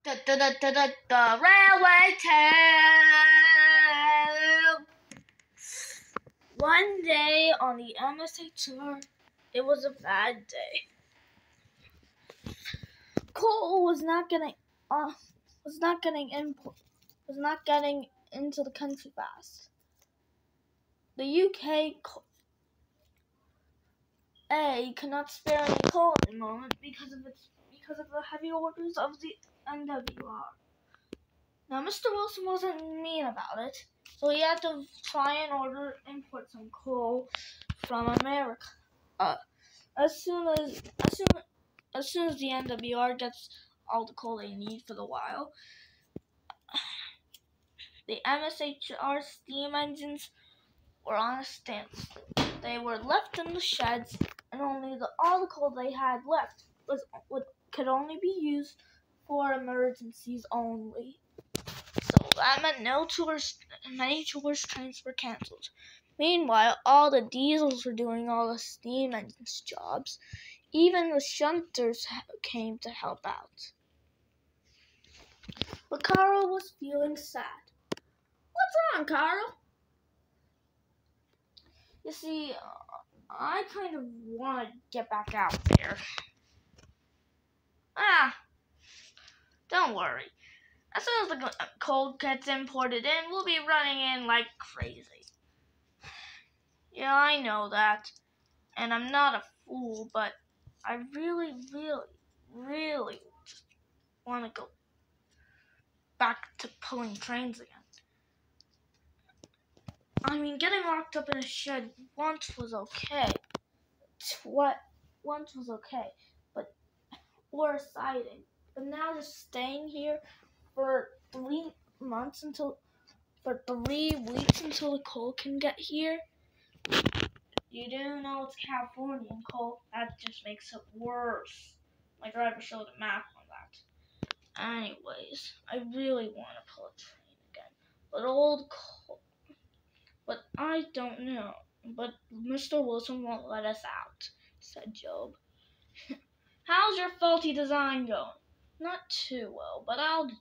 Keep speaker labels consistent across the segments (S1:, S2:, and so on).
S1: The railway tale. One day on the MSHR, it was a bad day. Coal was not getting into the country fast. The UK could not spare any coal at the moment because of the heavy orders of the NWR. Now, Mr. Wilson wasn't mean about it, so he had to try and import some coal from America. As soon as the NWR gets all the coal they need for the while, the MSHR steam engines were on a standstill. They were left in the sheds, and all the coal they had left could only be used for emergencies only. So that meant many tourist trains were cancelled. Meanwhile, all the diesels were doing all the steam engines jobs. Even the shunters came to help out. But Carl was feeling sad. What's wrong, Carl? You see, I kind of want to get back out there. Don't worry. As soon as the coal gets imported in, we'll be running in like crazy. Yeah, I know that. And I'm not a fool, but I really, really, really just want to go back to pulling trains again. I mean, getting locked up in a shed once was okay. Or a siding. But now just staying here for 3 weeks until the coal can get here. You do know it's Californian coal. That just makes it worse. My driver showed a map on that. Anyways, I really want to pull a train again. But I don't know. But Mr. Wilson won't let us out, said Job. How's your faulty design going? Not too well, but I'll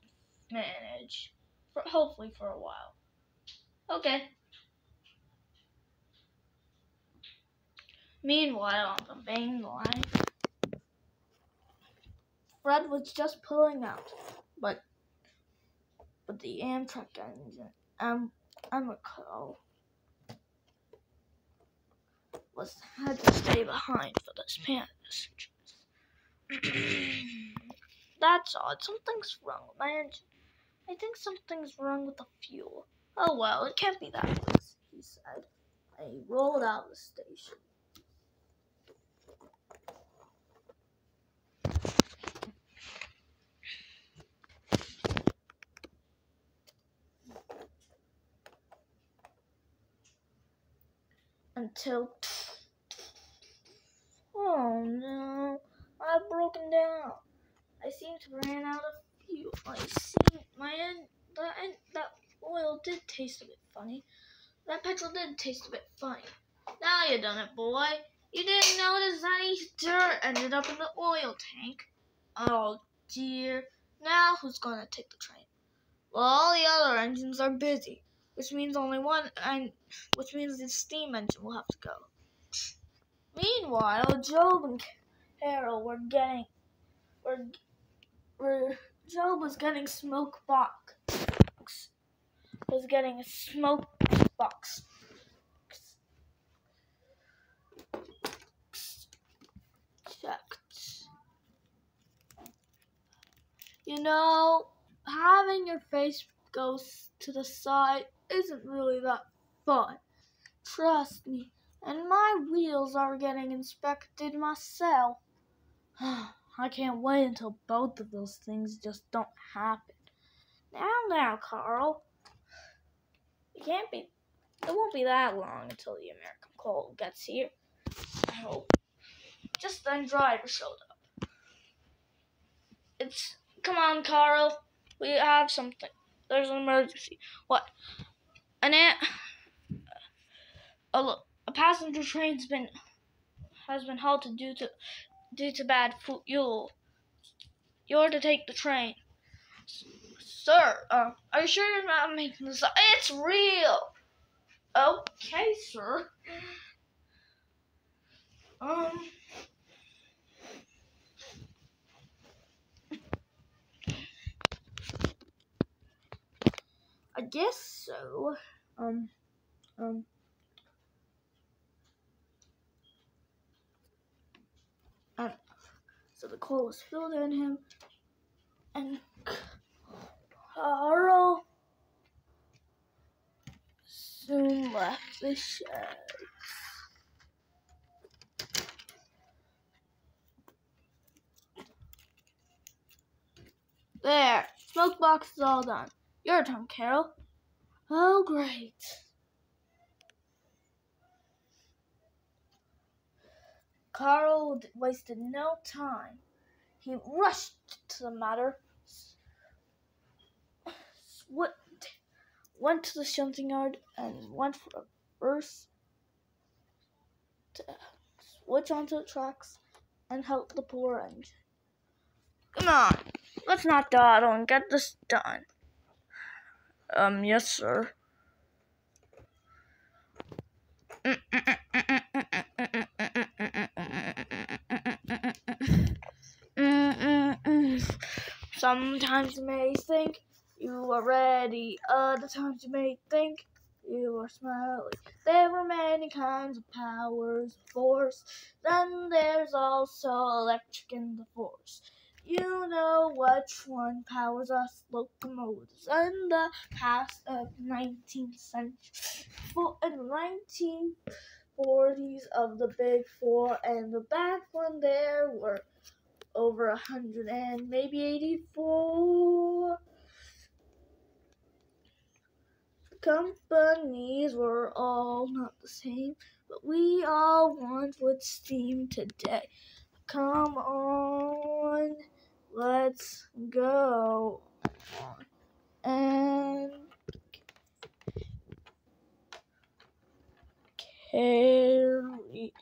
S1: manage. Hopefully for a while. Okay. Meanwhile, on the main line, Fred was just pulling out, but the Amtrak engine, Emmerco, had to stay behind for the passengers. That's odd. Something's wrong with my engine. I think something's wrong with the fuel. Oh well, it can't be that, he said. And he rolled out of the station. Oh no, I've broken down. I seem to ran out of fuel. That oil did taste a bit funny. That petrol did taste a bit funny. Now you done it, boy. You didn't notice any dirt ended up in the oil tank. Oh dear. Now who's gonna take the train? Well, all the other engines are busy, which means the steam engine will have to go. Meanwhile, Job and Carol Job was getting a smoke box checked. You know, having your face go to the side isn't really that fun. Trust me. And my wheels are getting inspected myself. I can't wait until both of those things just don't happen. Now, Carl. It won't be that long until the American coal gets here. I hope. Just then driver showed up. Come on, Carl. We have something. There's an emergency. What? A passenger train has been halted due to bad fuel. You're to take the train. Sir, are you sure you're not making this up? It's real! Okay, sir. I guess so. So the coal was filled in him, and Carl soon left the shed. There, smoke box is all done. Your turn, Carol. Oh, great. Carl wasted no time. He rushed to the matter, went to the shunting yard, and went for a burst to switch onto the tracks and help the poor engine. Come on, let's not dawdle and get this done. Yes, sir. Sometimes you may think you are ready, other times you may think you are smelly. There were many kinds of powers, force, then there's also electric in the force. You know which one powers us locomotives in the past of 19th century. In the 1940s of the big four, and the back one there were over 100 and maybe 84. Companies were all not the same, but we all want with steam today. Come on, let's go on and carry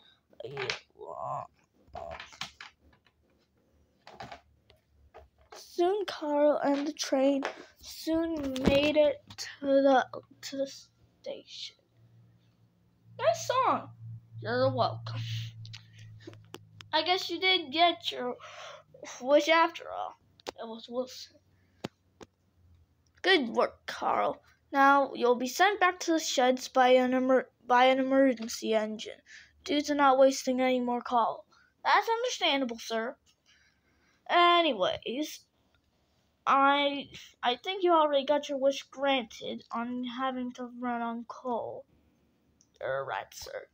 S1: it along. Soon Carl and the train soon made it to the station. Nice song. You're welcome. I guess you did get your wish after all. It was Wilson. Good work, Carl. Now you'll be sent back to the sheds by an emergency engine due to not wasting any more coal. That's understandable, sir. Anyways, I think you already got your wish granted on having to run on coal. You're right, sir.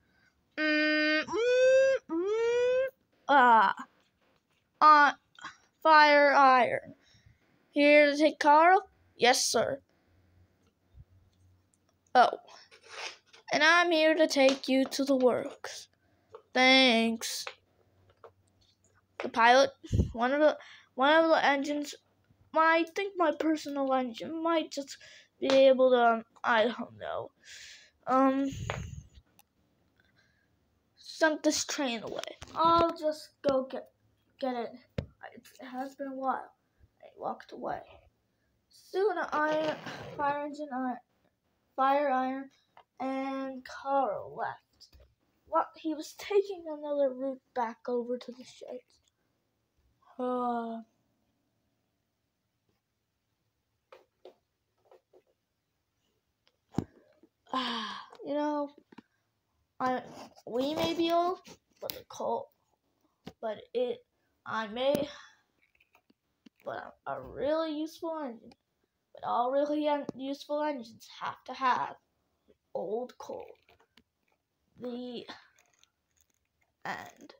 S1: Fire iron. Here to take Carl? Yes, sir. Oh, and I'm here to take you to the works. Thanks. The pilot, one of the engines, I think my personal engine might just be able to, I don't know, send this train away. I'll just go get it. It has been a while. I walked away. Soon fire iron, and Carl left. He was taking another route back over to the sheds. You know, we may be old, but a really useful engine. But all really useful engines have to have old coal. The end.